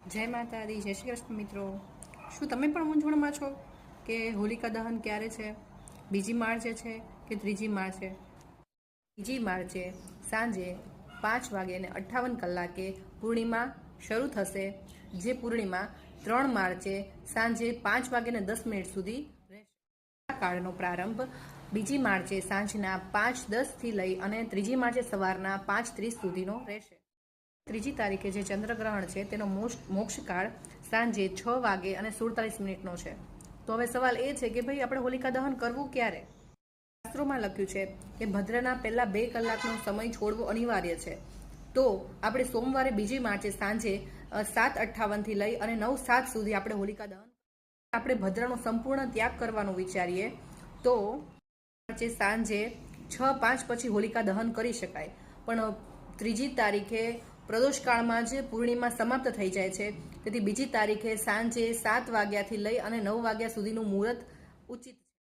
જય માતાજી, જય શ્રી કૃષ્ણ મિત્રો। શું તમે પણ મૂંઝવણમાં છો કે હોલિકા દહન ક્યારે છે? બીજી માર્ચે છે કે ત્રીજી માર્ચે? બીજી માર્ચે સાંજે 5:58 પૂર્ણિમા શરૂ થશે, જે પૂર્ણિમા 3 માર્ચે સાંજે 5:10 સુધી રહેશે। આ કાળનો પ્રારંભ બીજી માર્ચે સાંજના 5:10થી લઈ અને ત્રીજી માર્ચે સવારના 5:30 સુધીનો રહેશે। ત્રીજી તારીખે જે ચંદ્રગ્રહણ છે તેનો મોક્ષકાળ સાંજે 6:47 છે। તો હવે સવાલ એ છે કે ભાઈ આપણે હોલિકા દહન કરવું ક્યારે? શાસ્ત્રોમાં લખ્યું છે કે ભદ્રના પહેલા 2 કલાકનો સમય છોડવો અનિવાર્ય છે। તો આપણે સોમવારે બીજી માર્ચે સાંજે 7:58થી લઈ અને 9:07 સુધી આપણે હોલિકા દહન આપણે ભદ્રનો સંપૂર્ણ ત્યાગ કરવાનું વિચારીએ તો માર્ચે સાંજે 6:05 પછી હોલિકા દહન કરી શકાય। પણ ત્રીજી તારીખે પ્રદોષકાળમાં જ પૂર્ણિમા સમાપ્ત થઈ જાય છે, તેથી બીજી તારીખે સાંજે 7 વાગ્યાથી લઈ અને 9 વાગ્યા સુધીનું મુહૂર્ત ઉચિત